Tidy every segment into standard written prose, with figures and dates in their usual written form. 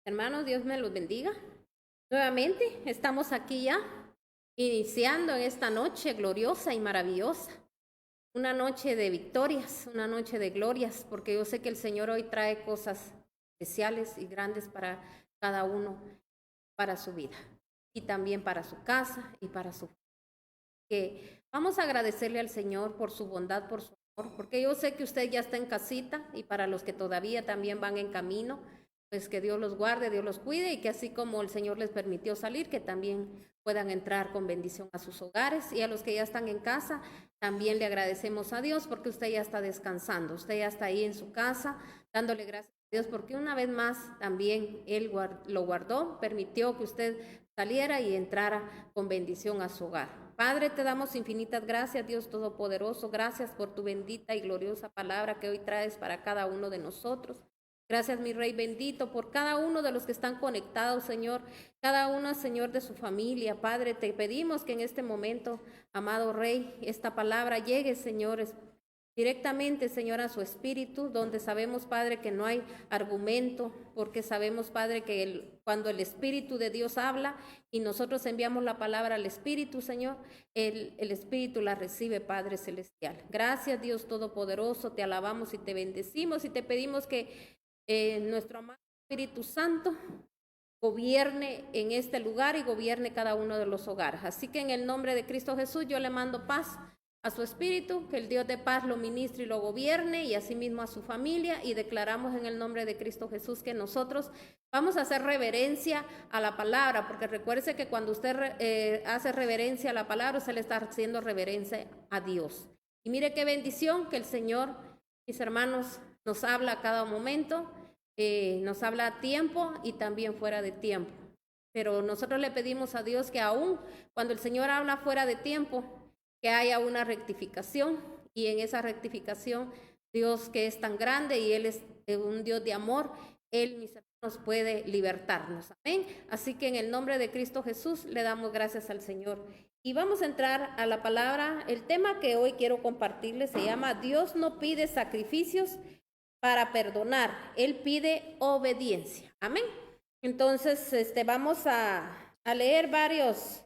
Hermanos, Dios me los bendiga. Nuevamente estamos aquí ya, iniciando en esta noche gloriosa y maravillosa. Una noche de victorias, una noche de glorias, porque yo sé que el Señor hoy trae cosas especiales y grandes para cada uno, para su vida, y también para su casa y para su familia. Que vamos a agradecerle al Señor por su bondad, por su amor, porque yo sé que usted ya está en casita, y para los que todavía también van en camino, pues que Dios los guarde, Dios los cuide, y que así como el Señor les permitió salir, que también puedan entrar con bendición a sus hogares. Y a los que ya están en casa, también le agradecemos a Dios porque usted ya está descansando, usted ya está ahí en su casa, dándole gracias a Dios porque una vez más también Él lo guardó, permitió que usted saliera y entrara con bendición a su hogar. Padre, te damos infinitas gracias, Dios Todopoderoso. Gracias por tu bendita y gloriosa palabra que hoy traes para cada uno de nosotros. Gracias, mi Rey bendito, por cada uno de los que están conectados, Señor. Cada uno, Señor, de su familia. Padre, te pedimos que en este momento, amado Rey, esta palabra llegue, Señor, directamente, Señor, a su espíritu, donde sabemos, Padre, que no hay argumento, porque sabemos, Padre, que cuando el Espíritu de Dios habla y nosotros enviamos la palabra al Espíritu, Señor, el Espíritu la recibe, Padre Celestial. Gracias, Dios Todopoderoso, te alabamos y te bendecimos y te pedimos que nuestro amado Espíritu Santo gobierne en este lugar y gobierne cada uno de los hogares. Así que en el nombre de Cristo Jesús yo le mando paz a su espíritu, que el Dios de paz lo ministre y lo gobierne, y asimismo a su familia, y declaramos en el nombre de Cristo Jesús que nosotros vamos a hacer reverencia a la palabra, porque recuerde que cuando usted hace reverencia a la palabra, usted le está haciendo reverencia a Dios. Y mire qué bendición que el Señor, mis hermanos, nos habla a cada momento, nos habla a tiempo y también fuera de tiempo. Pero nosotros le pedimos a Dios que aún cuando el Señor habla fuera de tiempo, que haya una rectificación, y en esa rectificación Dios, que es tan grande y Él es un Dios de amor, Él, mis hermanos, puede libertarnos. Amén. Así que en el nombre de Cristo Jesús le damos gracias al Señor. Y vamos a entrar a la palabra. El tema que hoy quiero compartirles se llama Dios no pide sacrificios para perdonar, Él pide obediencia. Amén. Entonces, vamos a leer varios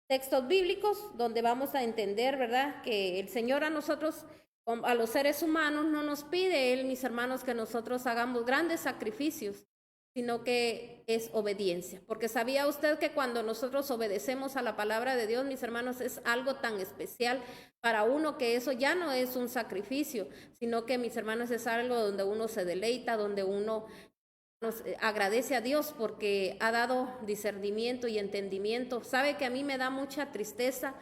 textos bíblicos donde vamos a entender, ¿verdad?, que el Señor a nosotros, a los seres humanos, no nos pide, Él, mis hermanos, que nosotros hagamos grandes sacrificios, sino que es obediencia. Porque ¿sabía usted que cuando nosotros obedecemos a la palabra de Dios, mis hermanos, es algo tan especial para uno, que eso ya no es un sacrificio, sino que, mis hermanos, es algo donde uno se deleita, donde uno nos agradece a Dios porque ha dado discernimiento y entendimiento? Sabe que a mí me da mucha tristeza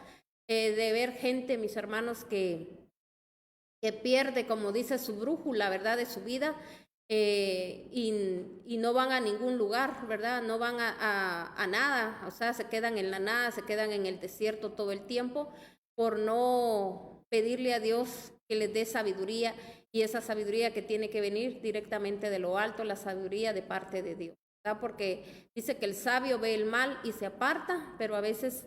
de ver gente, mis hermanos, que pierde, como dice, su brújula, ¿verdad?, de su vida, y no van a ningún lugar, ¿verdad? No van a nada, o sea, se quedan en la nada, se quedan en el desierto todo el tiempo por no pedirle a Dios que les dé sabiduría, y esa sabiduría que tiene que venir directamente de lo alto, la sabiduría de parte de Dios, ¿verdad? Porque dice que el sabio ve el mal y se aparta, pero a veces,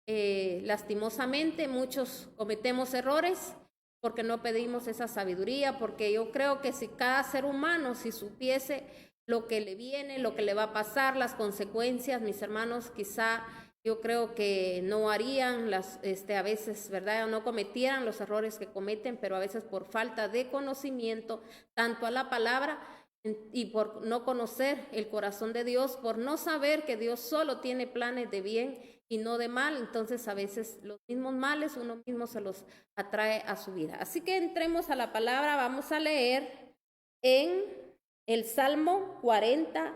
lastimosamente, muchos cometemos errores porque no pedimos esa sabiduría, porque yo creo que si cada ser humano, si supiese lo que le viene, lo que le va a pasar, las consecuencias, mis hermanos, quizá yo creo que no harían a veces, ¿verdad?, no cometieran los errores que cometen, pero a veces por falta de conocimiento, tanto a la palabra y por no conocer el corazón de Dios, por no saber que Dios solo tiene planes de bien y no de mal, entonces a veces los mismos males uno mismo se los atrae a su vida. Así que entremos a la palabra. Vamos a leer en el Salmo 40,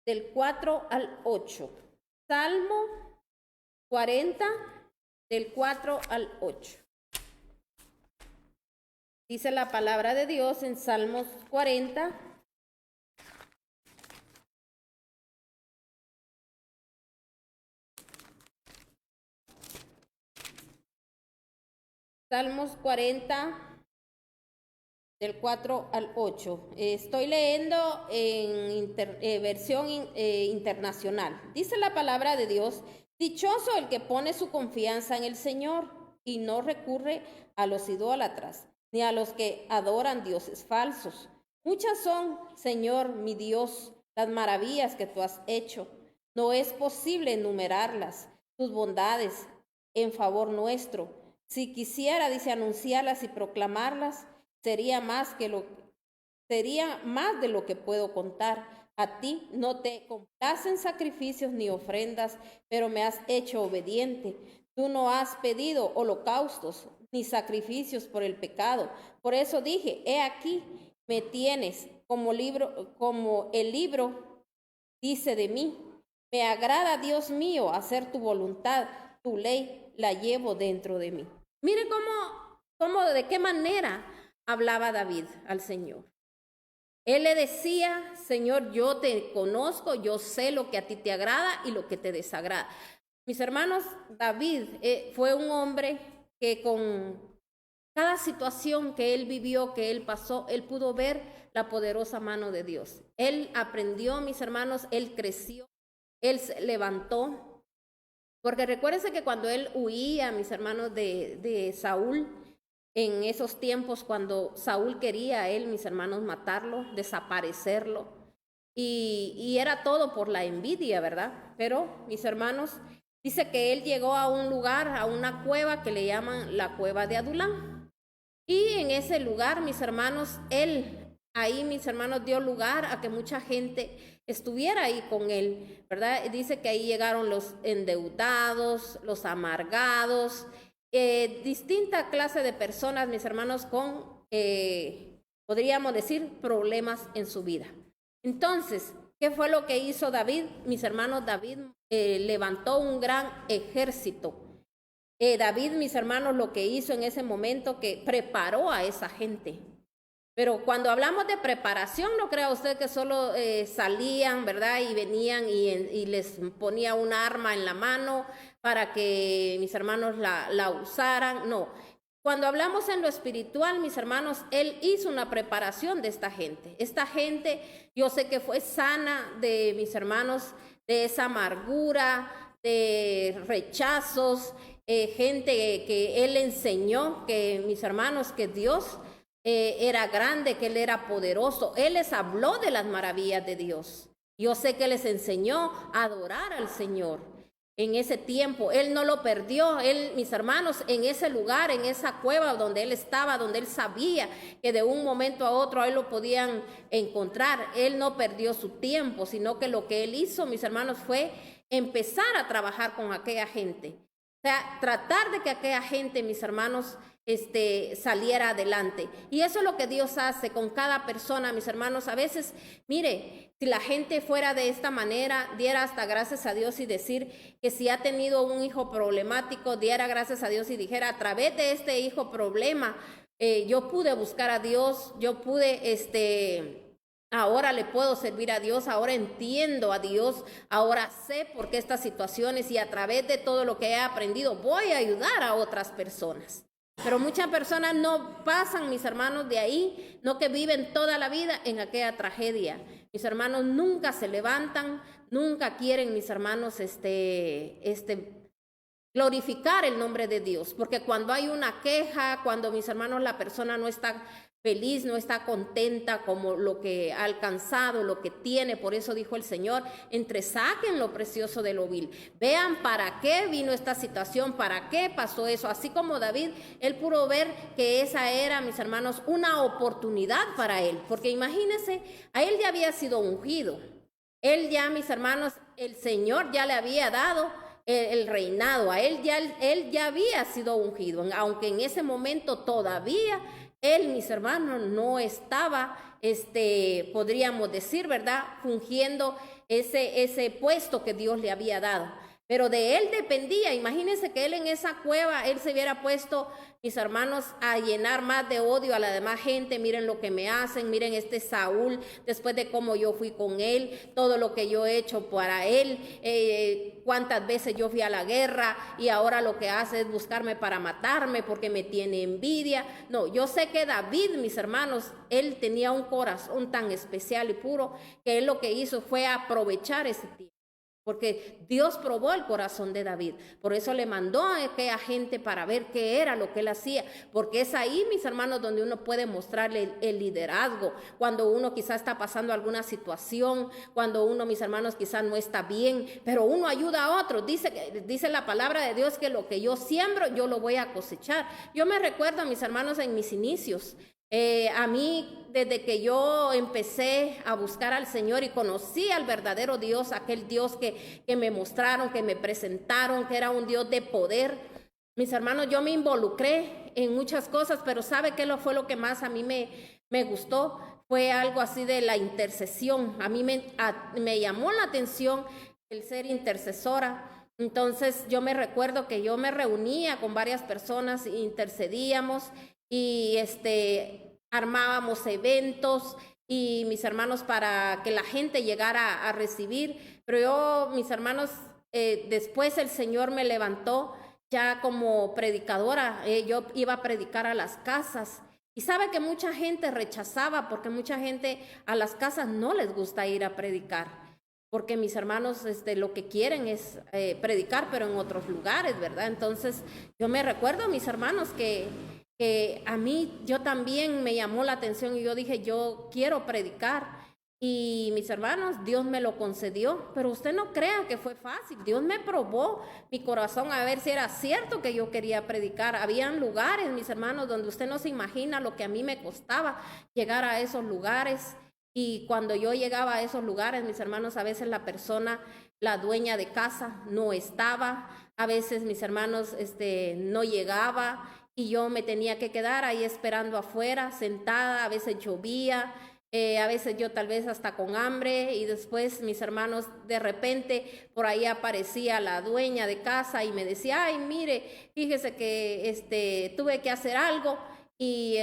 del 4 al 8. Salmo 40, del 4 al 8. Dice la palabra de Dios en Salmos 40. Salmos 40, del 4 al 8. Estoy leyendo en versión internacional. Dice la palabra de Dios: dichoso el que pone su confianza en el Señor y no recurre a los idólatras, ni a los que adoran dioses falsos. Muchas son, Señor mi Dios, las maravillas que tú has hecho. No es posible enumerarlas, tus bondades en favor nuestro. Si quisiera, dice, anunciarlas y proclamarlas, sería más de lo que puedo contar. A ti no te complacen sacrificios ni ofrendas, pero me has hecho obediente. Tú no has pedido holocaustos ni sacrificios por el pecado. Por eso dije, he aquí, me tienes como el libro dice de mí. Me agrada, Dios mío, hacer tu voluntad, tu ley la llevo dentro de mí. Mire de qué manera hablaba David al Señor. Él le decía, Señor, yo te conozco, yo sé lo que a ti te agrada y lo que te desagrada. Mis hermanos, David fue un hombre que con cada situación que él vivió, que él pasó, él pudo ver la poderosa mano de Dios. Él aprendió, mis hermanos, él creció, él se levantó. Porque recuérdense que cuando él huía, mis hermanos, de Saúl, en esos tiempos cuando Saúl quería a él, mis hermanos, matarlo, desaparecerlo, y era todo por la envidia, ¿verdad? Pero, mis hermanos, dice que él llegó a un lugar, a una cueva que le llaman la cueva de Adulán. Y en ese lugar, mis hermanos, ahí, mis hermanos, dio lugar a que mucha gente estuviera ahí con él, ¿verdad? Dice que ahí llegaron los endeudados, los amargados, distinta clase de personas, mis hermanos, con, podríamos decir, problemas en su vida. Entonces, ¿qué fue lo que hizo David? Mis hermanos, David levantó un gran ejército. David, mis hermanos, lo que hizo en ese momento, que preparó a esa gente. Pero cuando hablamos de preparación, no crea usted que solo salían, ¿verdad? Y venían y les ponía un arma en la mano para que mis hermanos la usaran. No. Cuando hablamos en lo espiritual, mis hermanos, él hizo una preparación de esta gente. Esta gente, yo sé que fue sana de, mis hermanos, de esa amargura, de rechazos, gente que él enseñó, que mis hermanos, que Dios era grande, que él era poderoso. Él les habló de las maravillas de Dios. Yo sé que les enseñó a adorar al Señor en ese tiempo. Él no lo perdió. Él, mis hermanos, en ese lugar, en esa cueva donde él estaba, donde él sabía que de un momento a otro ahí lo podían encontrar, él no perdió su tiempo, sino que lo que él hizo, mis hermanos, fue empezar a trabajar con aquella gente. O sea, tratar de que aquella gente, mis hermanos, saliera adelante. Y eso es lo que Dios hace con cada persona, mis hermanos. A veces, mire, si la gente fuera de esta manera, diera hasta gracias a Dios y decir que si ha tenido un hijo problemático, diera gracias a Dios y dijera, a través de este hijo problema, yo pude buscar a Dios, yo pude, ahora le puedo servir a Dios, ahora entiendo a Dios, ahora sé por qué estas situaciones y a través de todo lo que he aprendido voy a ayudar a otras personas. Pero muchas personas no pasan, mis hermanos, de ahí, no, que viven toda la vida en aquella tragedia. Mis hermanos nunca se levantan, nunca quieren, mis hermanos, glorificar el nombre de Dios, porque cuando hay una queja, cuando, mis hermanos, la persona no está feliz, no está contenta como lo que ha alcanzado, lo que tiene, por eso dijo el Señor, entresaquen lo precioso de lo vil, vean para qué vino esta situación, para qué pasó eso. Así como David, él pudo ver que esa era, mis hermanos, una oportunidad para él, porque imagínense, a él ya había sido ungido, él ya, mis hermanos, el Señor ya le había dado el reinado, a él ya había sido ungido, aunque en ese momento todavía él, mis hermanos, no estaba, podríamos decir, ¿verdad?, fungiendo ese puesto que Dios le había dado. Pero de él dependía. Imagínense que él en esa cueva, él se hubiera puesto, mis hermanos, a llenar más de odio a la demás gente. Miren lo que me hacen, miren Saúl, después de cómo yo fui con él, todo lo que yo he hecho para él, cuántas veces yo fui a la guerra y ahora lo que hace es buscarme para matarme porque me tiene envidia. No, yo sé que David, mis hermanos, él tenía un corazón tan especial y puro que él lo que hizo fue aprovechar ese tiempo. porque Dios probó el corazón de David. Por eso le mandó a aquella gente para ver qué era lo que él hacía, porque es ahí, mis hermanos, donde uno puede mostrarle el liderazgo, cuando uno quizás está pasando alguna situación, cuando uno, mis hermanos, quizás no está bien, pero uno ayuda a otros. Dice la palabra de Dios que lo que yo siembro, yo lo voy a cosechar. Yo me recuerdo, mis hermanos, en mis inicios, a mí, desde que yo empecé a buscar al Señor y conocí al verdadero Dios, aquel Dios que me mostraron, que me presentaron, que era un Dios de poder, mis hermanos, yo me involucré en muchas cosas, pero ¿sabe qué fue lo que más a mí me gustó? Fue algo así de la intercesión. A mí me llamó la atención el ser intercesora. Entonces yo me recuerdo que yo me reunía con varias personas, intercedíamos, y armábamos eventos y mis hermanos para que la gente llegara a recibir. Pero yo, mis hermanos, después el Señor me levantó ya como predicadora. Yo iba a predicar a las casas. Y sabe que mucha gente rechazaba, porque mucha gente a las casas no les gusta ir a predicar, porque mis hermanos lo que quieren es predicar, pero en otros lugares, ¿verdad? Entonces yo me recuerdo, mis hermanos, que a mí yo también me llamó la atención y yo dije, yo quiero predicar. Y mis hermanos, Dios me lo concedió, pero usted no crea que fue fácil. Dios me probó mi corazón a ver si era cierto que yo quería predicar. Habían lugares, mis hermanos, donde usted no se imagina lo que a mí me costaba llegar a esos lugares. Y cuando yo llegaba a esos lugares, mis hermanos, a veces la persona, la dueña de casa, no estaba. A veces, mis hermanos, no llegaba y yo me tenía que quedar ahí esperando afuera, sentada. A veces llovía, a veces yo tal vez hasta con hambre, y después, mis hermanos, de repente por ahí aparecía la dueña de casa y me decía, ay, mire, fíjese que tuve que hacer algo. Y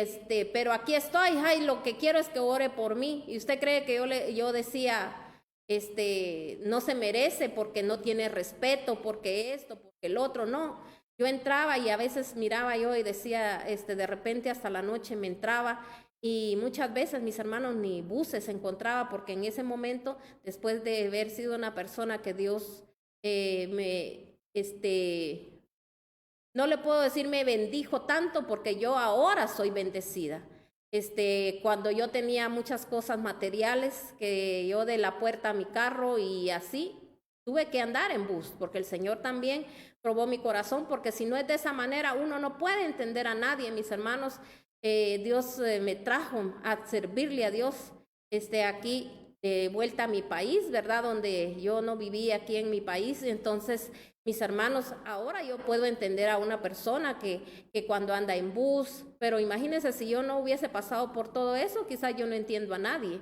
pero aquí estoy, ay, lo que quiero es que ore por mí. Y usted cree que yo decía, no se merece porque no tiene respeto, porque esto, porque el otro, no. Yo entraba y a veces miraba yo y decía, de repente hasta la noche me entraba, y muchas veces, mis hermanos, ni buses encontraba, porque en ese momento, después de haber sido una persona que Dios no le puedo decir me bendijo tanto, porque yo ahora soy bendecida. Cuando yo tenía muchas cosas materiales, que yo de la puerta a mi carro y así, tuve que andar en bus, porque el Señor también probó mi corazón, porque si no es de esa manera, uno no puede entender a nadie, mis hermanos. Dios me trajo a servirle a Dios, aquí de vuelta a mi país, ¿verdad? Donde yo no vivía aquí en mi país. Entonces, mis hermanos, ahora yo puedo entender a una persona que cuando anda en bus, pero imagínense si yo no hubiese pasado por todo eso, quizás yo no entiendo a nadie.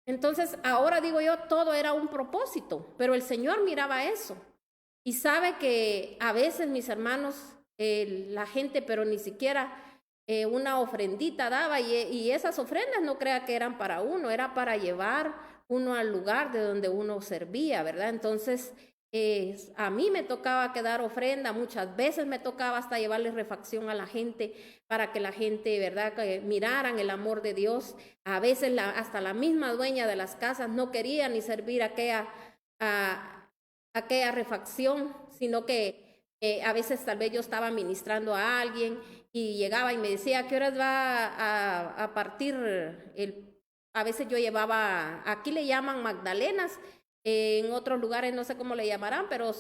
Entonces, ahora digo yo, todo era un propósito, pero el Señor miraba eso. Y sabe que a veces, mis hermanos, la gente, pero ni siquiera una ofrendita daba, y esas ofrendas no crea que eran para uno, era para llevar uno al lugar de donde uno servía, ¿verdad? Entonces, a mí me tocaba que dar ofrenda, muchas veces me tocaba hasta llevarle refacción a la gente, para que la gente, ¿verdad?, que miraran el amor de Dios. A veces hasta la misma dueña de las casas no quería ni servir aquella refacción, sino que a veces tal vez yo estaba ministrando a alguien y llegaba y me decía, ¿a qué horas va a partir a veces yo llevaba, aquí le llaman magdalenas, en otros lugares no sé cómo le llamarán, pero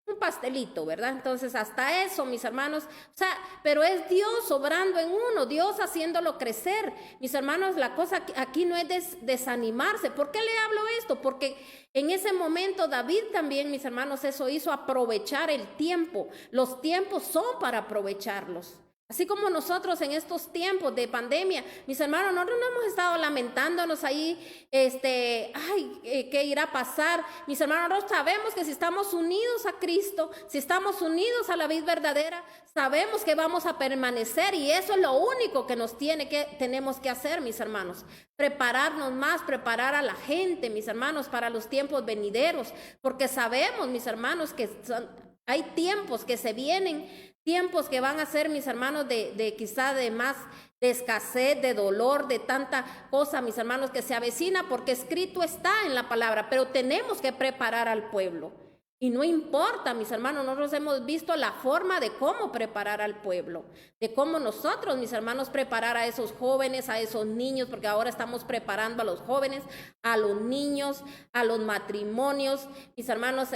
un pastelito, ¿verdad? Entonces hasta eso, mis hermanos, o sea, pero es Dios obrando en uno, Dios haciéndolo crecer. Mis hermanos, la cosa aquí no es desanimarse. ¿Por qué le hablo esto? Porque en ese momento David también, mis hermanos, eso hizo, aprovechar el tiempo. Los tiempos son para aprovecharlos. Así como nosotros en estos tiempos de pandemia, mis hermanos, nosotros no hemos estado lamentándonos ahí, ¿qué irá a pasar? Mis hermanos, nosotros sabemos que si estamos unidos a Cristo, si estamos unidos a la vida verdadera, sabemos que vamos a permanecer, y eso es lo único que tenemos que hacer, mis hermanos. Prepararnos más, preparar a la gente, mis hermanos, para los tiempos venideros, porque sabemos, mis hermanos, que hay tiempos que se vienen tiempos que van a ser, mis hermanos, de quizá de más, de escasez, de dolor, de tanta cosa, mis hermanos, que se avecina, porque escrito está en la palabra, pero tenemos que preparar al pueblo. Y no importa, mis hermanos, nosotros hemos visto la forma de cómo preparar al pueblo, de cómo nosotros, mis hermanos, preparar a esos jóvenes, a esos niños, porque ahora estamos preparando a los jóvenes, a los niños, a los matrimonios, mis hermanos,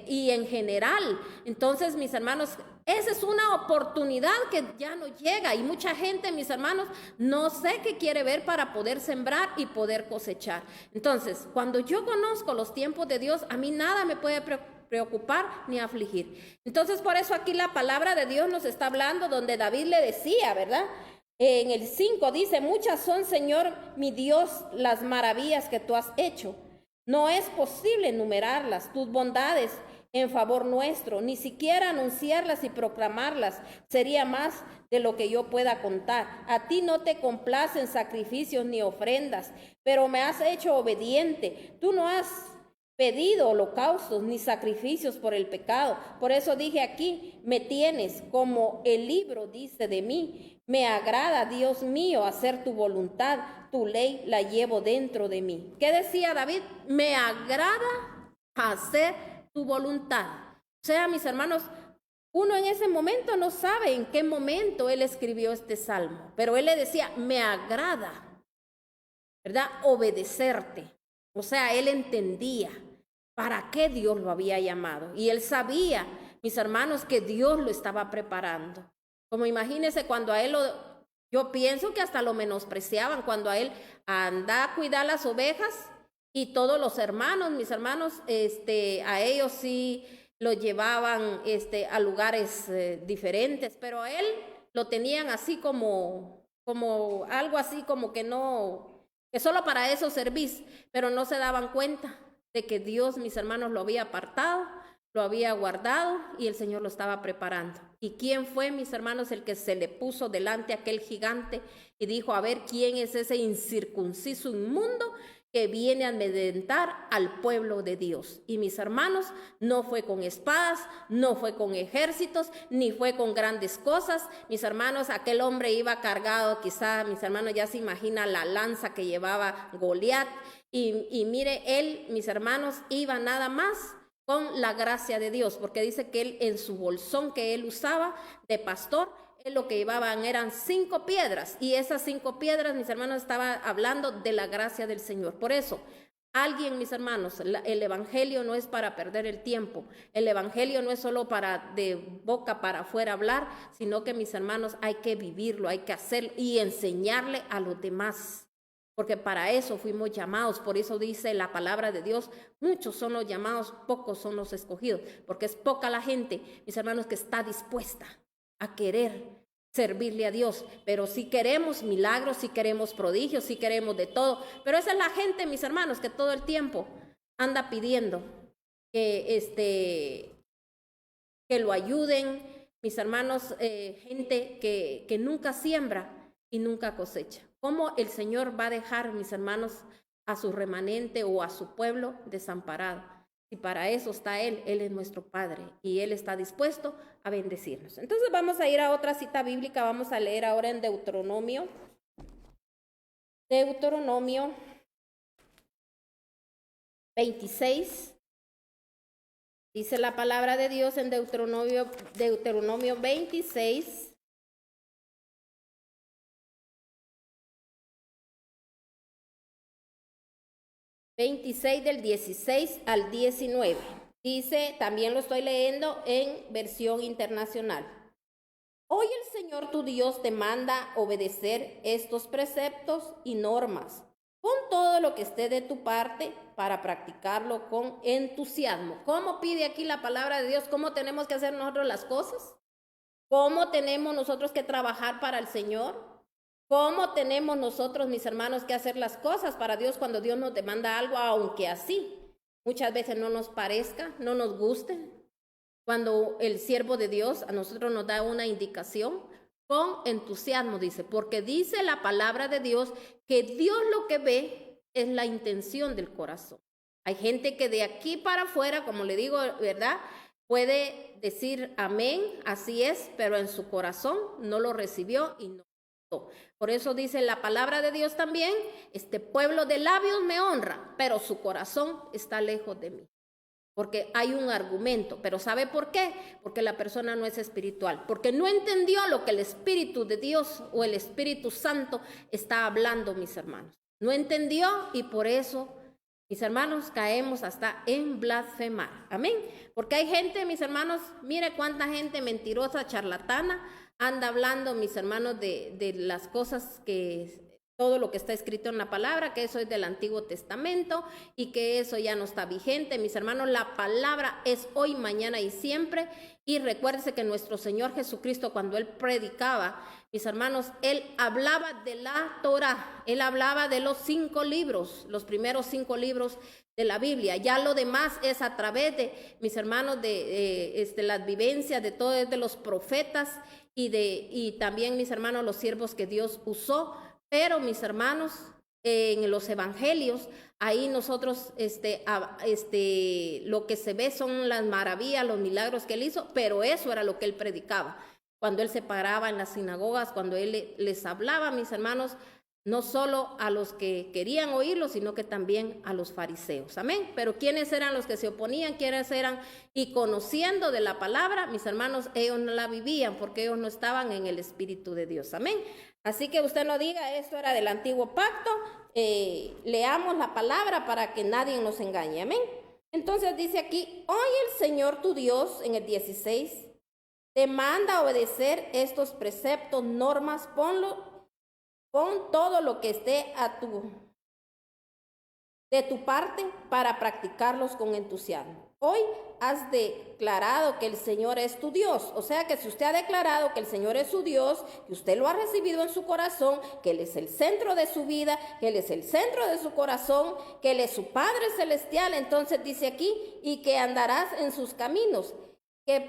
y en general. Entonces, mis hermanos, esa es una oportunidad que ya no llega y mucha gente, mis hermanos, no sé qué quiere ver para poder sembrar y poder cosechar. Entonces, cuando yo conozco los tiempos de Dios, a mí nada me puede preocupar ni afligir. Entonces, por eso aquí la palabra de Dios nos está hablando, donde David le decía, ¿verdad? En el 5 dice, muchas son, Señor, mi Dios, las maravillas que tú has hecho. No es posible enumerarlas, tus bondades en favor nuestro, ni siquiera anunciarlas y proclamarlas sería más de lo que yo pueda contar. A ti no te complacen sacrificios ni ofrendas, pero me has hecho obediente. Tú no has pedido holocaustos ni sacrificios por el pecado. Por eso dije aquí, me tienes como el libro dice de mí. Me agrada, Dios mío, hacer tu voluntad. Tu ley la llevo dentro de mí. ¿Qué decía David? Me agrada hacer tu voluntad. O sea, mis hermanos, uno en ese momento no sabe en qué momento él escribió este salmo, pero él le decía, me agrada, ¿verdad? Obedecerte. O sea, él entendía para qué Dios lo había llamado. Y él sabía, mis hermanos, que Dios lo estaba preparando. Como imagínense cuando a él yo pienso que hasta lo menospreciaban, cuando a él anda a cuidar las ovejas y todos los hermanos, mis hermanos, a ellos sí lo llevaban a lugares diferentes, pero a él lo tenían así como algo así como que no, que solo para eso servís, pero no se daban cuenta de que Dios, mis hermanos, lo había apartado, lo había guardado y el Señor lo estaba preparando. ¿Y quién fue, mis hermanos, el que se le puso delante a aquel gigante y dijo, a ver, quién es ese incircunciso inmundo que viene a amedrentar al pueblo de Dios? Y mis hermanos, no fue con espadas, no fue con ejércitos, ni fue con grandes cosas. Mis hermanos, aquel hombre iba cargado, quizá, mis hermanos, ya se imagina la lanza que llevaba Goliat. Y mire, él, mis hermanos, iba nada más con la gracia de Dios, porque dice que él en su bolsón que él usaba de pastor, él lo que llevaban eran 5 piedras, y esas 5 piedras, mis hermanos, estaba hablando de la gracia del Señor. Por eso, alguien, mis hermanos, el evangelio no es para perder el tiempo, el evangelio no es solo para de boca para afuera hablar, sino que, mis hermanos, hay que vivirlo, hay que hacerlo y enseñarle a los demás. Porque para eso fuimos llamados, por eso dice la palabra de Dios, muchos son los llamados, pocos son los escogidos, porque es poca la gente, mis hermanos, que está dispuesta a querer servirle a Dios. Pero si queremos milagros, si queremos prodigios, si queremos de todo, pero esa es la gente, mis hermanos, que todo el tiempo anda pidiendo que lo ayuden, mis hermanos, gente que nunca siembra y nunca cosecha. ¿Cómo el Señor va a dejar, mis hermanos, a su remanente o a su pueblo desamparado? Y para eso está Él es nuestro Padre y Él está dispuesto a bendecirnos. Entonces vamos a ir a otra cita bíblica, vamos a leer ahora en Deuteronomio 26. Dice la palabra de Dios en Deuteronomio 26. Del 16 al 19. Dice, también lo estoy leyendo en versión internacional. Hoy el Señor tu Dios te manda obedecer estos preceptos y normas. Pon todo lo que esté de tu parte para practicarlo con entusiasmo. ¿Cómo pide aquí la palabra de Dios? ¿Cómo tenemos que hacer nosotros las cosas? ¿Cómo tenemos nosotros que trabajar para el Señor? ¿Cómo tenemos nosotros, mis hermanos, que hacer las cosas para Dios cuando Dios nos demanda algo, aunque así muchas veces no nos parezca, no nos guste? Cuando el siervo de Dios a nosotros nos da una indicación, con entusiasmo dice, porque dice la palabra de Dios que Dios lo que ve es la intención del corazón. Hay gente que de aquí para afuera, como le digo, ¿verdad? puede decir amén, así es, pero en su corazón no lo recibió y no. Por eso dice la palabra de Dios también, este pueblo de labios me honra, pero su corazón está lejos de mí. Porque hay un argumento, pero ¿sabe por qué? Porque la persona no es espiritual, porque no entendió lo que el Espíritu de Dios o el Espíritu Santo está hablando, mis hermanos. No entendió y por eso, mis hermanos, caemos hasta en blasfemar. Amén. Porque hay gente, mis hermanos, mire cuánta gente mentirosa, charlatana, anda hablando, mis hermanos, de las cosas que todo lo que está escrito en la palabra, que eso es del Antiguo Testamento y que eso ya no está vigente. Mis hermanos, la palabra es hoy, mañana y siempre. Y recuérdense que nuestro Señor Jesucristo, cuando Él predicaba, mis hermanos, Él hablaba de la Torá, Él hablaba de los 5 libros, los primeros 5 libros de la Biblia. Ya lo demás es a través de, mis hermanos, de las vivencias de todos de los profetas y también, mis hermanos, los siervos que Dios usó. Pero, mis hermanos, en los evangelios, ahí nosotros, lo que se ve son las maravillas, los milagros que Él hizo, pero eso era lo que Él predicaba. Cuando Él se paraba en las sinagogas, cuando Él les hablaba, mis hermanos, no solo a los que querían oírlo, sino que también a los fariseos. Amén. Pero ¿quiénes eran los que se oponían? ¿Quiénes eran? Y conociendo de la palabra, mis hermanos, ellos no la vivían porque ellos no estaban en el Espíritu de Dios. Amén. Así que usted no diga, esto era del antiguo pacto, leamos la palabra para que nadie nos engañe, amén. Entonces dice aquí, hoy el Señor tu Dios, en el 16, te manda a obedecer estos preceptos, normas, pon todo lo que esté de tu parte para practicarlos con entusiasmo. Hoy has declarado que el Señor es tu Dios. O sea que si usted ha declarado que el Señor es su Dios, que usted lo ha recibido en su corazón, que Él es el centro de su vida, que Él es el centro de su corazón, que Él es su Padre celestial, entonces dice aquí, y que andarás en sus caminos, que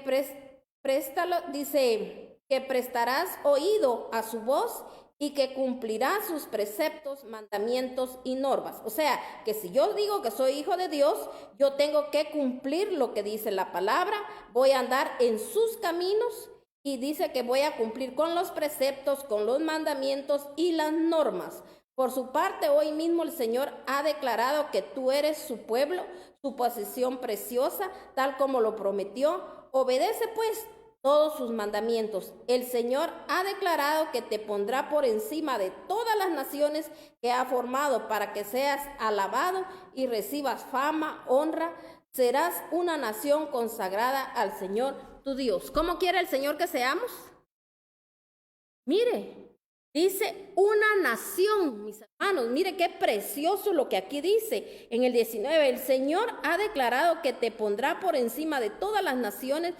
prestarás oído a su voz y que cumplirá sus preceptos, mandamientos y normas. O sea, que si yo digo que soy hijo de Dios, yo tengo que cumplir lo que dice la palabra, voy a andar en sus caminos y dice que voy a cumplir con los preceptos, con los mandamientos y las normas. Por su parte, hoy mismo el Señor ha declarado que tú eres su pueblo, su posesión preciosa, tal como lo prometió. Obedece pues todos sus mandamientos. El Señor ha declarado que te pondrá por encima de todas las naciones que ha formado para que seas alabado y recibas fama, honra. Serás una nación consagrada al Señor tu Dios. ¿Cómo quiere el Señor que seamos? Mire, dice una nación, mis hermanos. Mire qué precioso lo que aquí dice en el 19. El Señor ha declarado que te pondrá por encima de todas las naciones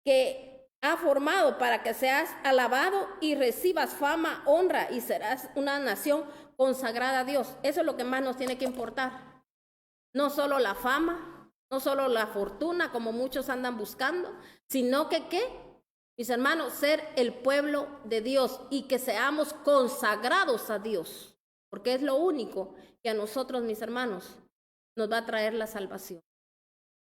que ha formado para que seas alabado y recibas fama, honra y serás una nación consagrada a Dios. Eso es lo que más nos tiene que importar. No solo la fama, no solo la fortuna como muchos andan buscando, sino que ¿qué? Mis hermanos, ser el pueblo de Dios y que seamos consagrados a Dios, porque es lo único que a nosotros, mis hermanos, nos va a traer la salvación.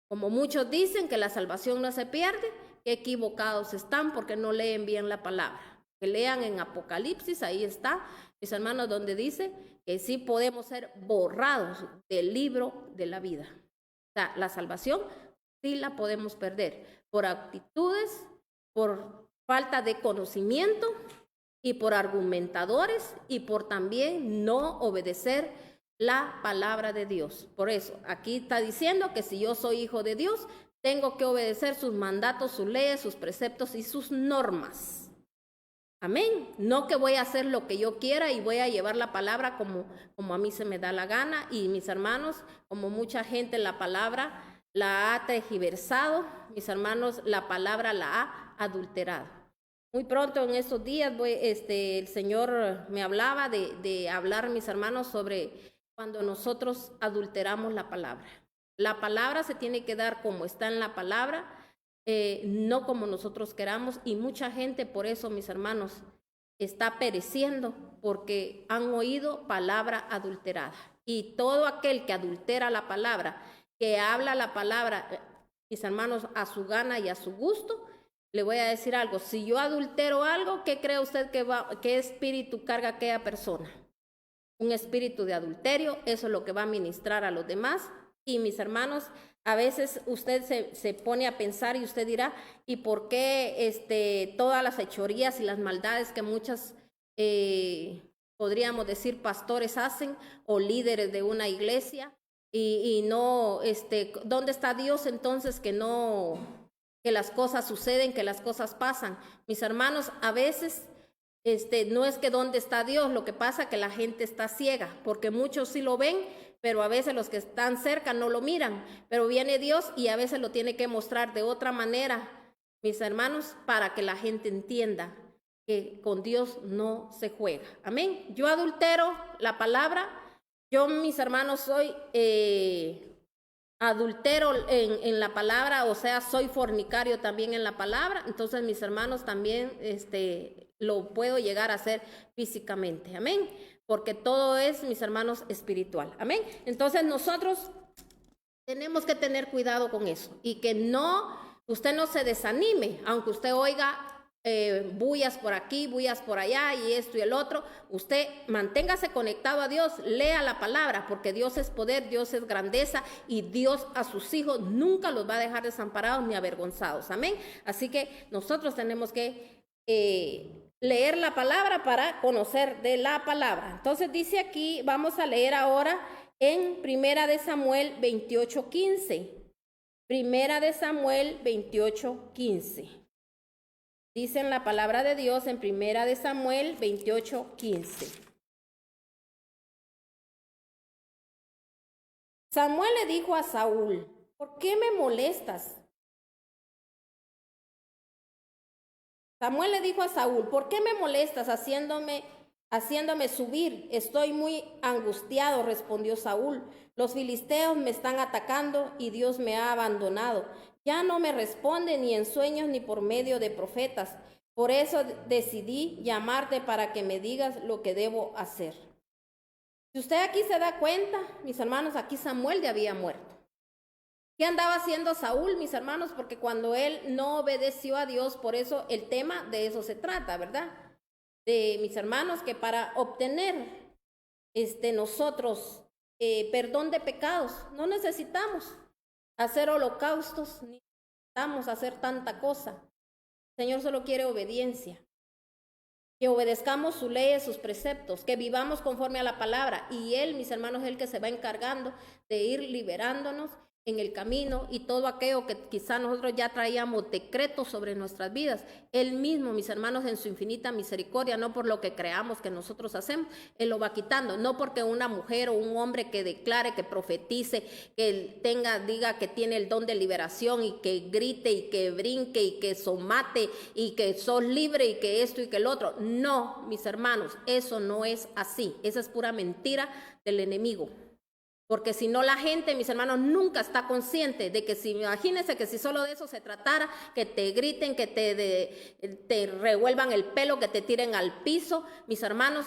Como muchos dicen que la salvación no se pierde, qué equivocados están porque no leen bien la palabra. Que lean en Apocalipsis, ahí está, mis hermanos, donde dice que sí podemos ser borrados del libro de la vida. O sea, la salvación sí la podemos perder por actitudes, por falta de conocimiento y por argumentadores y por también no obedecer la palabra de Dios. Por eso, aquí está diciendo que si yo soy hijo de Dios, tengo que obedecer sus mandatos, sus leyes, sus preceptos y sus normas. Amén. No que voy a hacer lo que yo quiera y voy a llevar la palabra como a mí se me da la gana. Y mis hermanos, como mucha gente la palabra la ha tergiversado, mis hermanos, la palabra la ha adulterado. Muy pronto en estos días el Señor me hablaba de hablar, mis hermanos, sobre cuando nosotros adulteramos la palabra. La palabra se tiene que dar como está en la palabra, no como nosotros queramos, y mucha gente por eso, mis hermanos, está pereciendo porque han oído palabra adulterada. Y todo aquel que adultera la palabra, que habla la palabra, mis hermanos, a su gana y a su gusto. Le voy a decir algo, si yo adultero algo, ¿qué cree usted qué espíritu carga aquella persona? Un espíritu de adulterio, eso es lo que va a ministrar a los demás. Y mis hermanos, a veces usted se pone a pensar y usted dirá, ¿y por qué todas las fechorías y las maldades que muchas, podríamos decir, pastores hacen o líderes de una iglesia? Y no, ¿dónde está Dios entonces que las cosas suceden, que las cosas pasan? Mis hermanos, a veces no es que dónde está Dios, lo que pasa es que la gente está ciega, porque muchos sí lo ven, pero a veces los que están cerca no lo miran, pero viene Dios y a veces lo tiene que mostrar de otra manera, mis hermanos, para que la gente entienda que con Dios no se juega. Amén. Yo adultero la palabra, yo, mis hermanos, soy adultero en la palabra, o sea, soy fornicario también en la palabra, entonces mis hermanos también lo puedo llegar a hacer físicamente, amén, porque todo es, mis hermanos, espiritual, amén. Entonces nosotros tenemos que tener cuidado con eso y que usted no se desanime, aunque usted oiga bullas por aquí, bullas por allá y esto y el otro, usted manténgase conectado a Dios, lea la palabra, porque Dios es poder, Dios es grandeza y Dios a sus hijos nunca los va a dejar desamparados ni avergonzados, amén. Así que nosotros tenemos que leer la palabra para conocer de la palabra. Entonces dice aquí, vamos a leer ahora en Primera de Samuel 28:15. Primera de Samuel 28:15. Dice en la palabra de Dios en Primera de Samuel 28:15. Samuel le dijo a Saúl, ¿por qué me molestas? Samuel le dijo a Saúl, ¿por qué me molestas haciéndome subir? Estoy muy angustiado, respondió Saúl. Los filisteos me están atacando y Dios me ha abandonado. Ya no me responde ni en sueños ni por medio de profetas. Por eso decidí llamarte para que me digas lo que debo hacer. Si usted aquí se da cuenta, mis hermanos, aquí Samuel ya había muerto. ¿Qué andaba haciendo Saúl, mis hermanos? Porque cuando él no obedeció a Dios, por eso el tema de eso se trata, ¿verdad? De mis hermanos, que para obtener nosotros perdón de pecados, no necesitamos hacer holocaustos, ni necesitamos hacer tanta cosa. El Señor solo quiere obediencia, que obedezcamos sus leyes, sus preceptos, que vivamos conforme a la palabra. Y Él, mis hermanos, es el que se va encargando de ir liberándonos en el camino y todo aquello que quizá nosotros ya traíamos decretos sobre nuestras vidas. Él mismo, mis hermanos, en su infinita misericordia, no por lo que creamos que nosotros hacemos, Él lo va quitando, no porque una mujer o un hombre que declare, que profetice, que diga que tiene el don de liberación y que grite y que brinque y que somate y que sos libre y que esto y que el otro. No, mis hermanos, eso no es así. Esa es pura mentira del enemigo. Porque si no, la gente, mis hermanos, nunca está consciente de que imagínense que si solo de eso se tratara, que te griten, que te revuelvan el pelo, que te tiren al piso, mis hermanos,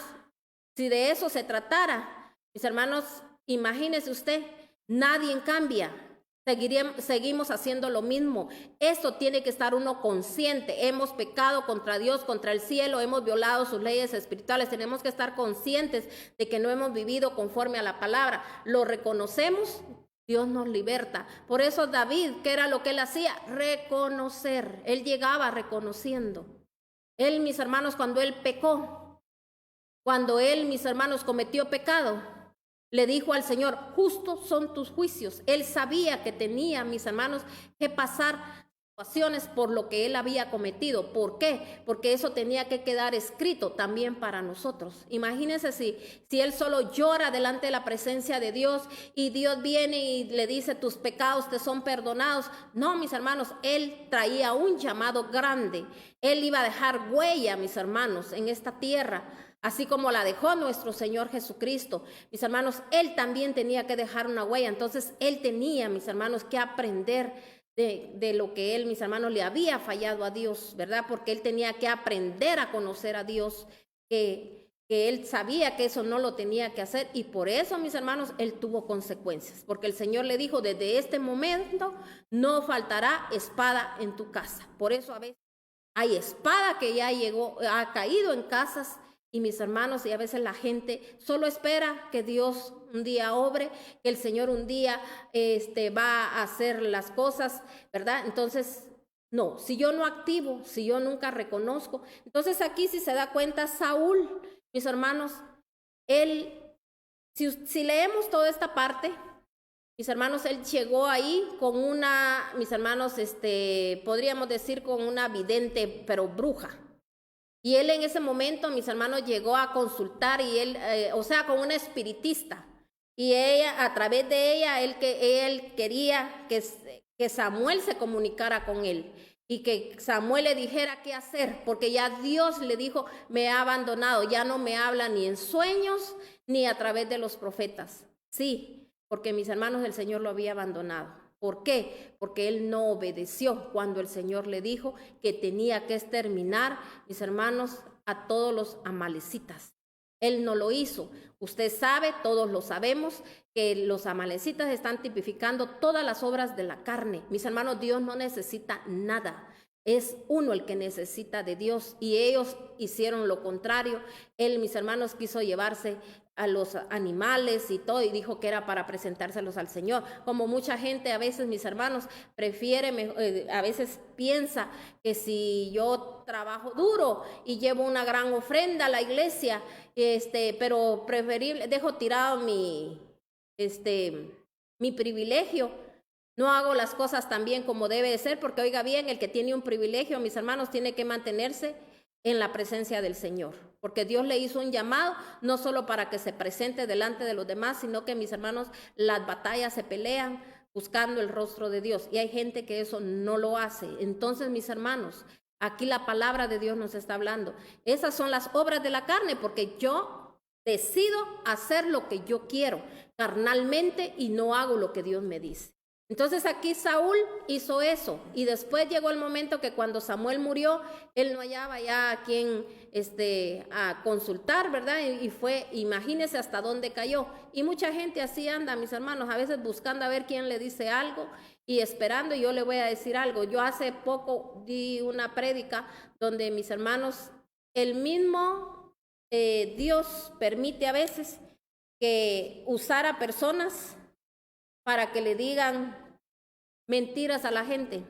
si de eso se tratara, mis hermanos, imagínese usted, nadie cambia. Seguimos haciendo lo mismo. Eso tiene que estar uno consciente. Hemos pecado contra Dios, contra el cielo, hemos violado sus leyes espirituales. Tenemos que estar conscientes de que no hemos vivido conforme a la palabra. Lo reconocemos, Dios nos liberta. Por eso David, ¿qué era lo que él hacía? Reconocer. Él llegaba reconociendo. Él, mis hermanos, cuando él pecó, cuando él, mis hermanos, cometió pecado, le dijo al Señor, justos son tus juicios. Él sabía que tenía, mis hermanos, que pasar situaciones por lo que él había cometido. ¿Por qué? Porque eso tenía que quedar escrito también para nosotros. Imagínense si él solo llora delante de la presencia de Dios y Dios viene y le dice, tus pecados te son perdonados. No, mis hermanos, él traía un llamado grande. Él iba a dejar huella, mis hermanos, en esta tierra, así como la dejó nuestro Señor Jesucristo. Mis hermanos, Él también tenía que dejar una huella. Entonces, Él tenía, mis hermanos, que aprender de lo que Él, mis hermanos, le había fallado a Dios, ¿verdad? Porque Él tenía que aprender a conocer a Dios, que que él sabía que eso no lo tenía que hacer y por eso, mis hermanos, él tuvo consecuencias, porque el Señor le dijo, desde este momento no faltará espada en tu casa. Por eso a veces hay espada que ya llegó, ha caído en casas y mis hermanos, y a veces la gente solo espera que Dios un día obre, que el Señor un día va a hacer las cosas, ¿verdad? Entonces, no, si yo no activo, si yo nunca reconozco, entonces aquí si se da cuenta Saúl, mis hermanos, él, si leemos toda esta parte, mis hermanos, él llegó ahí con una, mis hermanos, podríamos decir con una vidente, pero bruja. Y él en ese momento, mis hermanos, llegó a consultar y él, con una espiritista. Y ella, a través de ella, él quería que Samuel se comunicara con él y que Samuel le dijera qué hacer, porque ya Dios le dijo, me ha abandonado, ya no me habla ni en sueños ni a través de los profetas. Sí, porque mis hermanos, el Señor lo había abandonado. ¿Por qué? Porque él no obedeció cuando el Señor le dijo que tenía que exterminar, mis hermanos, a todos los amalecitas. Él no lo hizo. Usted sabe, todos lo sabemos, que los amalecitas están tipificando todas las obras de la carne. Mis hermanos, Dios no necesita nada. Es uno el que necesita de Dios y ellos hicieron lo contrario. Él, mis hermanos, quiso llevarse a los animales y todo y dijo que era para presentárselos al Señor. Como mucha gente a veces, mis hermanos, prefiere, a veces piensa que si yo trabajo duro y llevo una gran ofrenda a la iglesia, pero preferible, dejo tirado mi privilegio. No hago las cosas tan bien como debe de ser, porque oiga bien, el que tiene un privilegio, mis hermanos, tiene que mantenerse en la presencia del Señor, porque Dios le hizo un llamado, no solo para que se presente delante de los demás, sino que, mis hermanos, las batallas se pelean buscando el rostro de Dios, y hay gente que eso no lo hace. Entonces, mis hermanos, aquí la palabra de Dios nos está hablando. Esas son las obras de la carne, porque yo decido hacer lo que yo quiero carnalmente y no hago lo que Dios me dice. Entonces aquí Saúl hizo eso y después llegó el momento que cuando Samuel murió, él no hallaba ya a quien a consultar, ¿verdad? Y fue, imagínese hasta dónde cayó. Y mucha gente así anda, mis hermanos, a veces buscando a ver quién le dice algo y esperando. Y yo le voy a decir algo. Yo hace poco di una prédica donde, mis hermanos, el mismo Dios permite a veces que usara personas para que le digan mentiras a la gente.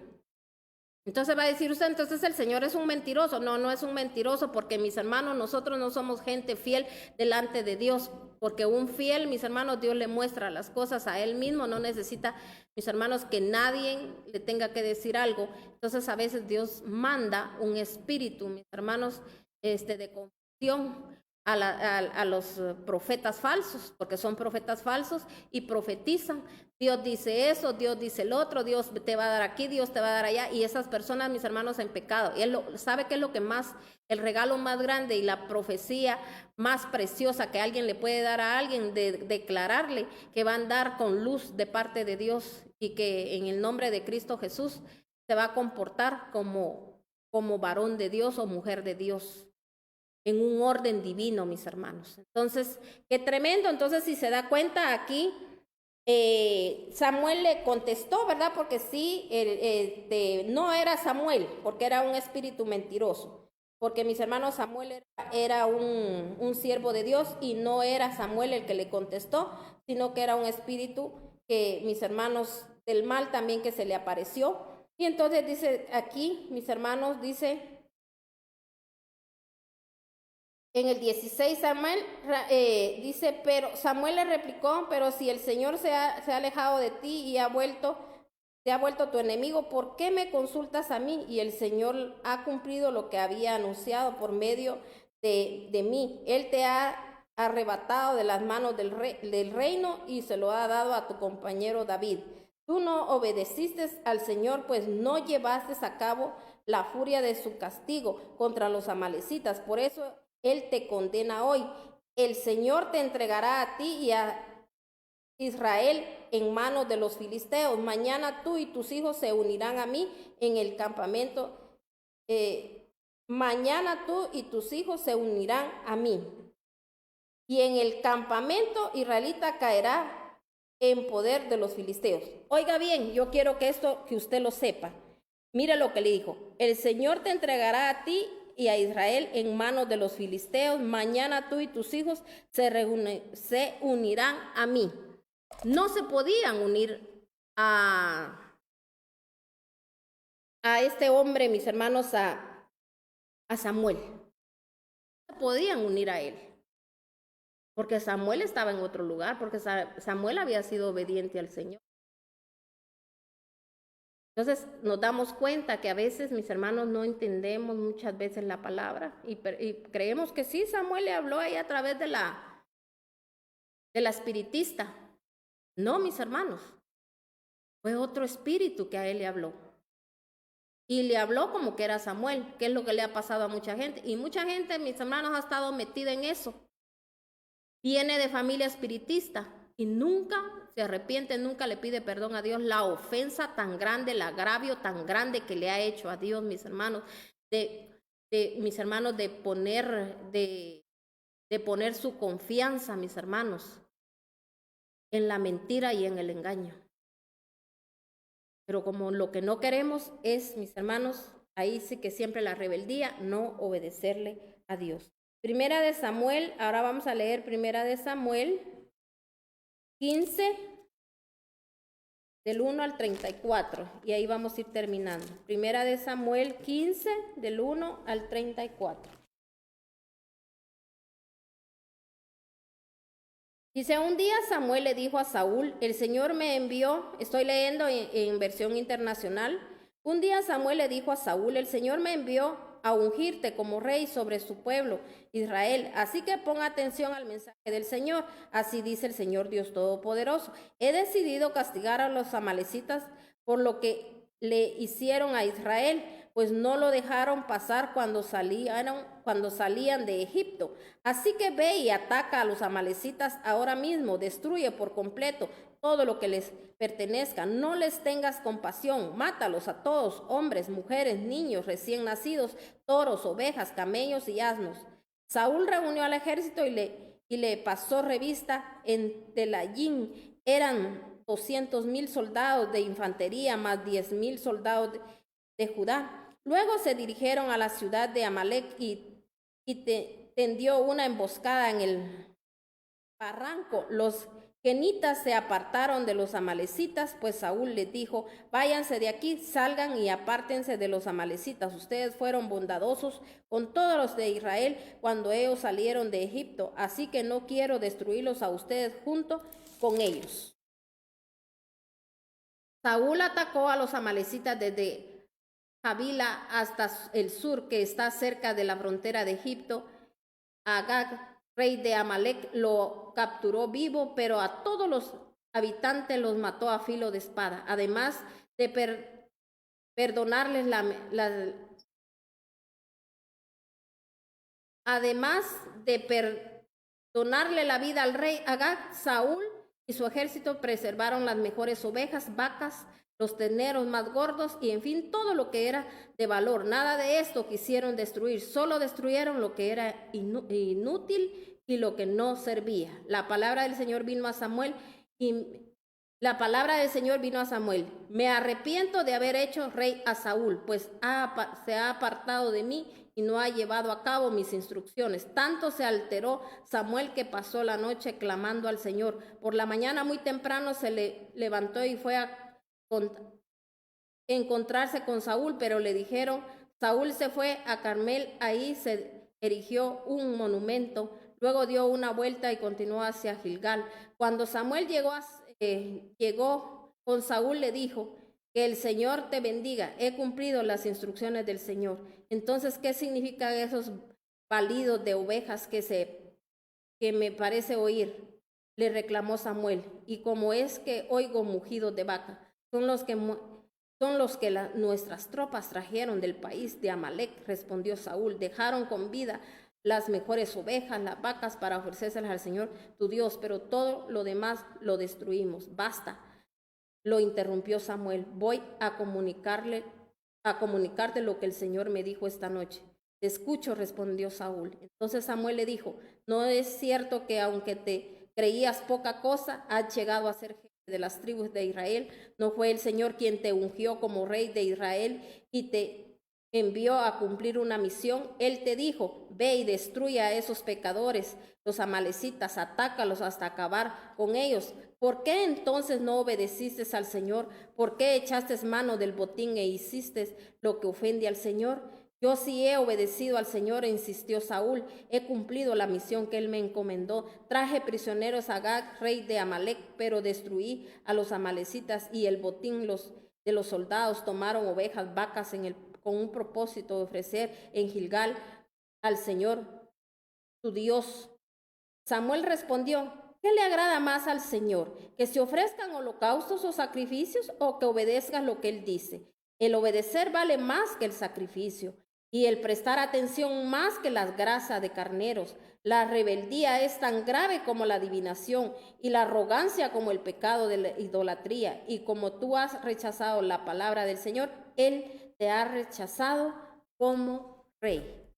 Entonces va a decir usted, entonces el Señor es un mentiroso. No, no es un mentiroso, porque, mis hermanos, nosotros no somos gente fiel delante de Dios, porque un fiel, mis hermanos, Dios le muestra las cosas a él mismo, no necesita, mis hermanos, que nadie le tenga que decir algo. Entonces a veces Dios manda un espíritu, mis hermanos, de confusión a los profetas falsos, porque son profetas falsos y profetizan. Dios dice eso, Dios dice el otro, Dios te va a dar aquí, Dios te va a dar allá, y esas personas, mis hermanos, en pecado. Y él sabe que es lo que más, el regalo más grande y la profecía más preciosa que alguien le puede dar a alguien, de declararle que va a andar con luz de parte de Dios y que en el nombre de Cristo Jesús se va a comportar como varón de Dios o mujer de Dios, en un orden divino, mis hermanos. Entonces, qué tremendo. Entonces, si se da cuenta aquí, Samuel le contestó, ¿verdad? Porque sí, no era Samuel, porque era un espíritu mentiroso. Porque, mis hermanos, Samuel era un siervo de Dios y no era Samuel el que le contestó, sino que era un espíritu que, mis hermanos, del mal también, que se le apareció. Y entonces dice aquí, mis hermanos, dice en el 16, Samuel dice, pero Samuel le replicó, pero si el Señor se ha alejado de ti y se ha vuelto tu enemigo, ¿por qué me consultas a mí? Y el Señor ha cumplido lo que había anunciado por medio de mí. Él te ha arrebatado de las manos del reino y se lo ha dado a tu compañero David. Tú no obedeciste al Señor, pues no llevaste a cabo la furia de su castigo contra los amalecitas. Por eso Él te condena hoy. El Señor te entregará a ti y a Israel en manos de los filisteos. Mañana tú y tus hijos se unirán a mí en el campamento. Mañana tú y tus hijos se unirán a mí. y en el campamento israelita caerá en poder de los filisteos. Oiga bien, yo quiero que usted lo sepa. Mire lo que le dijo. El Señor te entregará a ti y a Israel en manos de los filisteos. Mañana tú y tus hijos se unirán a mí. No se podían unir a este hombre, mis hermanos, a Samuel. No se podían unir a él. Porque Samuel estaba en otro lugar, porque Samuel había sido obediente al Señor. Entonces nos damos cuenta que a veces, mis hermanos, no entendemos muchas veces la palabra y creemos que sí, Samuel le habló ahí a través de la espiritista. No, mis hermanos, fue otro espíritu que a él le habló. Y le habló como que era Samuel, que es lo que le ha pasado a mucha gente. Y mucha gente, mis hermanos, ha estado metida en eso. Viene de familia espiritista y nunca se arrepiente, nunca le pide perdón a Dios. La ofensa tan grande, el agravio tan grande que le ha hecho a Dios, mis hermanos, mis hermanos, de poner su confianza, mis hermanos, en la mentira y en el engaño. Pero como lo que no queremos es, mis hermanos, ahí sí que siempre la rebeldía, no obedecerle a Dios. Primera de Samuel, ahora vamos a leer Primera de Samuel 15, del 1 al 34, y ahí vamos a ir terminando. Primera de Samuel 15, del 1 al 34. Dice, un día Samuel le dijo a Saúl, el Señor me envió, estoy leyendo en versión internacional, un día Samuel le dijo a Saúl, el Señor me envió a ungirte como rey sobre su pueblo, Israel. Así que pon atención al mensaje del Señor. Así dice el Señor Dios Todopoderoso. He decidido castigar a los amalecitas por lo que le hicieron a Israel, pues no lo dejaron pasar cuando salían de Egipto. Así que ve y ataca a los amalecitas ahora mismo, destruye por completo todo lo que les pertenezca, no les tengas compasión, mátalos a todos, hombres, mujeres, niños, recién nacidos, toros, ovejas, camellos y asnos. Saúl reunió al ejército y le pasó revista en Telayín. Eran 200,000 soldados de infantería más 10,000 soldados de Judá. Luego se dirigieron a la ciudad de Amalec y tendió una emboscada en el barranco. Los kenitas se apartaron de los amalecitas, pues Saúl les dijo, váyanse de aquí, salgan y apártense de los amalecitas. Ustedes fueron bondadosos con todos los de Israel cuando ellos salieron de Egipto, así que no quiero destruirlos a ustedes junto con ellos. Saúl atacó a los amalecitas desde Javila hasta el sur, que está cerca de la frontera de Egipto. Agag, rey de Amalec, lo capturó vivo, pero a todos los habitantes los mató a filo de espada. Además de perdonarles perdonarle la vida al rey Agag, Saúl y su ejército preservaron las mejores ovejas, vacas, los terneros más gordos y en fin todo lo que era de valor. Nada de esto quisieron destruir, solo destruyeron lo que era inútil y lo que no servía. La palabra del Señor vino a Samuel me arrepiento de haber hecho rey a Saúl, pues se ha apartado de mí y no ha llevado a cabo mis instrucciones. Tanto se alteró Samuel que pasó la noche clamando al Señor. Por la mañana muy temprano se levantó y fue a encontrarse con Saúl, pero le dijeron, Saúl se fue a Carmel, ahí se erigió un monumento, luego dio una vuelta y continuó hacia Gilgal. Cuando Samuel llegó con Saúl, le dijo, que el Señor te bendiga, he cumplido las instrucciones del Señor. Entonces, ¿qué significan esos balidos de ovejas que me parece oír? Le reclamó Samuel, y como es que oigo mugidos de vaca, son los que nuestras tropas trajeron del país de Amalec, respondió Saúl. Dejaron con vida las mejores ovejas, las vacas para ofrecérselas al Señor tu Dios, pero todo lo demás lo destruimos. Basta, lo interrumpió Samuel. Voy a comunicarte lo que el Señor me dijo esta noche. Te escucho, respondió Saúl. Entonces Samuel le dijo, no es cierto que aunque te creías poca cosa, has llegado a ser jefe de las tribus de Israel. ¿No fue el Señor quien te ungió como rey de Israel y te envió a cumplir una misión? Él te dijo, ve y destruye a esos pecadores, los amalecitas, atácalos hasta acabar con ellos. ¿Por qué entonces no obedeciste al Señor? ¿Por qué echaste mano del botín e hiciste lo que ofende al Señor? Yo sí he obedecido al Señor, insistió Saúl. He cumplido la misión que él me encomendó. Traje prisioneros a Agag, rey de Amalec, pero destruí a los amalecitas y el botín de los soldados tomaron ovejas, vacas con un propósito de ofrecer en Gilgal al Señor, tu Dios. Samuel respondió, ¿qué le agrada más al Señor? ¿Que se ofrezcan holocaustos o sacrificios o que obedezcas lo que él dice? El obedecer vale más que el sacrificio y el prestar atención más que las grasas de carneros. La rebeldía es tan grave como la adivinación y la arrogancia como el pecado de la idolatría. Y como tú has rechazado la palabra del Señor, Él te ha rechazado como rey.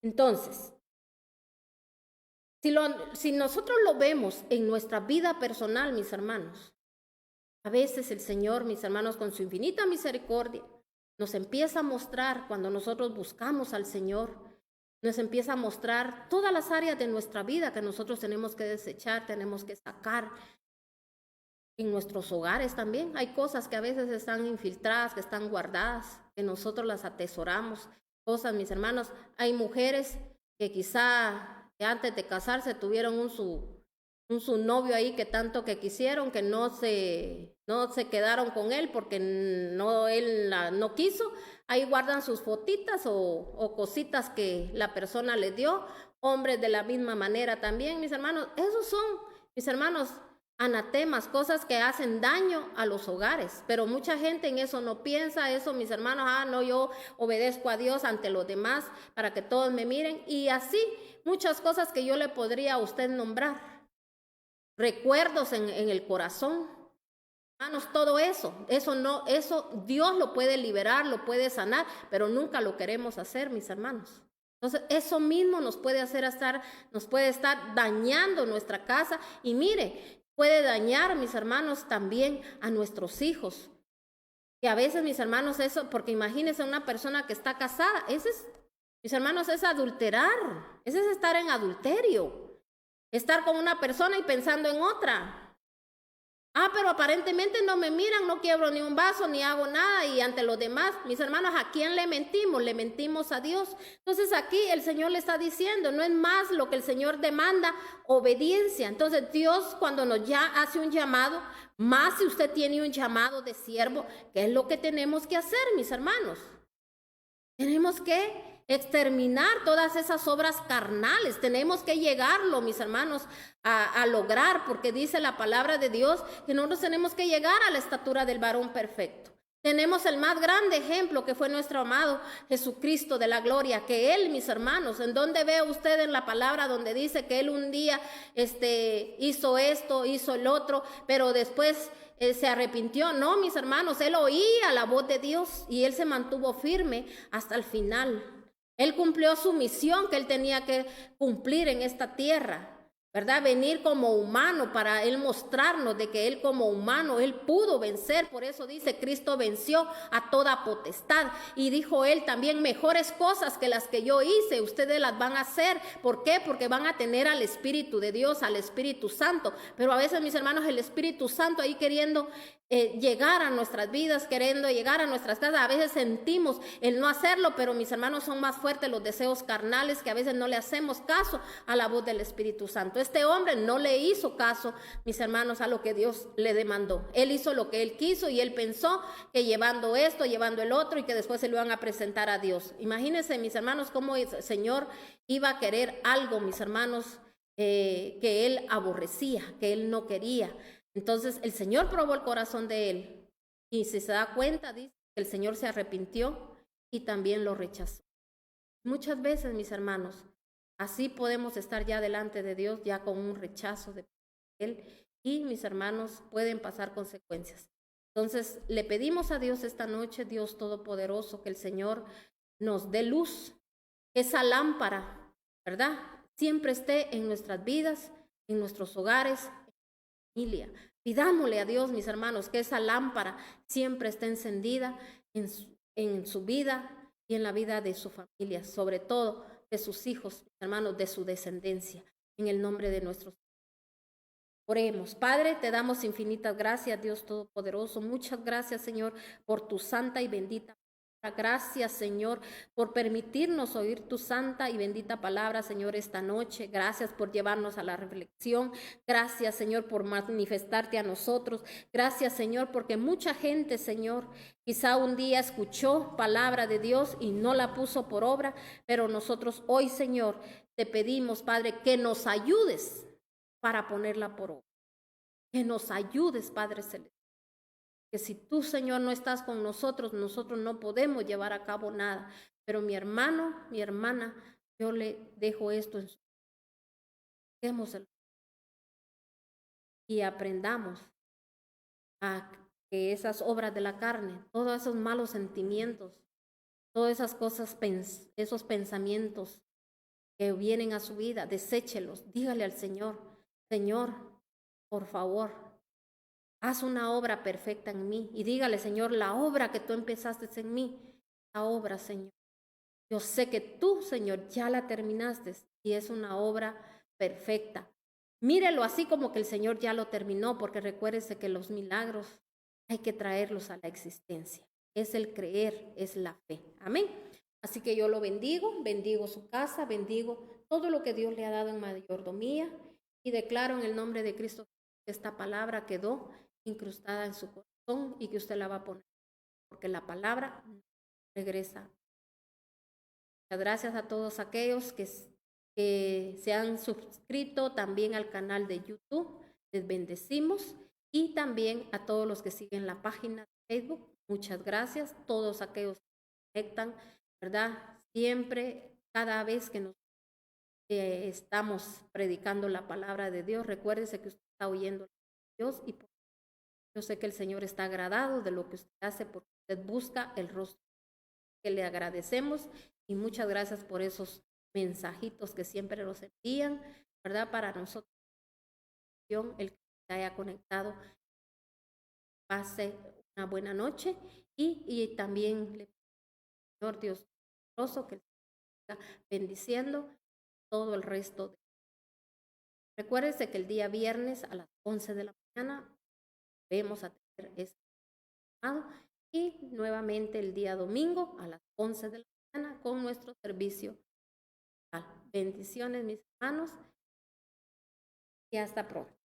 Entonces, si nosotros lo vemos en nuestra vida personal, mis hermanos, a veces el Señor, mis hermanos, con su infinita misericordia, nos empieza a mostrar cuando nosotros buscamos al Señor, nos empieza a mostrar todas las áreas de nuestra vida que nosotros tenemos que desechar, tenemos que sacar. En nuestros hogares también hay cosas que a veces están infiltradas, que están guardadas, que nosotros las atesoramos. Cosas, mis hermanos, hay mujeres que quizá antes de casarse tuvieron un su novio ahí que tanto que quisieron, que no se quedaron con él porque él no quiso. Ahí guardan sus fotitas o cositas que la persona les dio. Hombres de la misma manera también, mis hermanos. Esos son, mis hermanos, anatemas, cosas que hacen daño a los hogares. Pero mucha gente en eso no piensa. Eso, mis hermanos, no, yo obedezco a Dios ante los demás para que todos me miren. Y así muchas cosas que yo le podría a usted nombrar. Recuerdos en el corazón, hermanos, todo eso Dios lo puede liberar, lo puede sanar, pero nunca lo queremos hacer, mis hermanos. Entonces, eso mismo nos puede estar dañando nuestra casa y mire, puede dañar, mis hermanos, también a nuestros hijos. Que a veces, mis hermanos, eso, porque imagínense una persona que está casada, mis hermanos, es adulterar, ese es estar en adulterio. Estar con una persona y pensando en otra. Pero aparentemente no me miran, no quiebro ni un vaso, ni hago nada. Y ante los demás, mis hermanos, ¿a quién le mentimos? Le mentimos a Dios. Entonces aquí el Señor le está diciendo, no es más lo que el Señor demanda, obediencia. Entonces Dios cuando nos ya hace un llamado, más si usted tiene un llamado de siervo, ¿qué es lo que tenemos que hacer, mis hermanos? Tenemos que exterminar todas esas obras carnales. Tenemos que llegarlo, mis hermanos, a lograr, porque dice la palabra de Dios que nosotros tenemos que llegar a la estatura del varón perfecto. Tenemos el más grande ejemplo que fue nuestro amado Jesucristo de la gloria, que Él, mis hermanos, ¿en dónde ve usted en la palabra donde dice que Él un día hizo esto, hizo el otro, pero después se arrepintió? No, mis hermanos, Él oía la voz de Dios y Él se mantuvo firme hasta el final. Él cumplió su misión que Él tenía que cumplir en esta tierra, ¿verdad? Venir como humano para Él mostrarnos de que Él como humano, Él pudo vencer. Por eso dice, Cristo venció a toda potestad. Y dijo Él también, mejores cosas que las que yo hice, ustedes las van a hacer. ¿Por qué? Porque van a tener al Espíritu de Dios, al Espíritu Santo. Pero a veces, mis hermanos, el Espíritu Santo ahí queriendo llegar a nuestras vidas, queriendo llegar a nuestras casas. A veces sentimos el no hacerlo, pero mis hermanos, son más fuertes los deseos carnales, que a veces no le hacemos caso a la voz del Espíritu Santo. Este hombre no le hizo caso, mis hermanos, a lo que Dios le demandó. Él hizo lo que él quiso y él pensó que llevando esto, llevando el otro, y que después se lo iban a presentar a Dios. Imagínense, mis hermanos, cómo el Señor iba a querer algo, mis hermanos, que él aborrecía, que él no quería. Entonces el Señor probó el corazón de él y si se da cuenta, dice que el Señor se arrepintió y también lo rechazó. Muchas veces, mis hermanos, así podemos estar ya delante de Dios, ya con un rechazo de Él, y mis hermanos, pueden pasar consecuencias. Entonces le pedimos a Dios esta noche, Dios Todopoderoso, que el Señor nos dé luz que esa lámpara, ¿verdad?, siempre esté en nuestras vidas, en nuestros hogares, en la familia. Pidámosle a Dios, mis hermanos, que esa lámpara siempre esté encendida en su vida y en la vida de su familia, sobre todo de sus hijos, mis hermanos, de su descendencia, en el nombre de nuestros. Oremos. Padre, te damos infinitas gracias, Dios Todopoderoso. Muchas gracias, Señor, por tu santa y bendita palabra. Gracias, Señor, por permitirnos oír tu santa y bendita palabra, Señor, esta noche. Gracias por llevarnos a la reflexión. Gracias, Señor, por manifestarte a nosotros. Gracias, Señor, porque mucha gente, Señor, quizá un día escuchó palabra de Dios y no la puso por obra, pero nosotros hoy, Señor, te pedimos, Padre, que nos ayudes para ponerla por obra. Que nos ayudes, Padre Celestial. Que si tú, Señor, no estás con nosotros, nosotros no podemos llevar a cabo nada. Pero mi hermano, mi hermana, yo le dejo esto en su vida. Y aprendamos a que esas obras de la carne, todos esos malos sentimientos, todas esas cosas, esos pensamientos que vienen a su vida, deséchelos. Dígale al Señor, Señor, por favor, haz una obra perfecta en mí. Y dígale, Señor, la obra que tú empezaste en mí, la obra, Señor. Yo sé que tú, Señor, ya la terminaste y es una obra perfecta. Mírelo así como que el Señor ya lo terminó, porque recuérdese que los milagros hay que traerlos a la existencia. Es el creer, es la fe. Amén. Así que yo lo bendigo su casa, bendigo todo lo que Dios le ha dado en mayordomía y declaro en el nombre de Cristo que esta palabra quedó incrustada en su corazón y que usted la va a poner, porque la palabra regresa. Muchas gracias a todos aquellos que se han suscrito también al canal de YouTube. Les bendecimos. Y también a todos los que siguen la página de Facebook. Muchas gracias. Todos aquellos que se conectan, ¿verdad? Siempre, cada vez que nos estamos predicando la palabra de Dios, recuérdese que usted está oyendo a Dios y yo sé que el Señor está agradado de lo que usted hace porque usted busca el rostro. Que le agradecemos y muchas gracias por esos mensajitos que siempre nos envían, ¿verdad? Para nosotros, el que se haya conectado, pase una buena noche y también le pido al Señor Dios poderoso que siga bendiciendo todo el resto. Recuérdense que el día viernes a las 11 de la mañana vamos a tener este llamado y nuevamente el día domingo a las 11 de la mañana con nuestro servicio. Bendiciones, mis hermanos, y hasta pronto.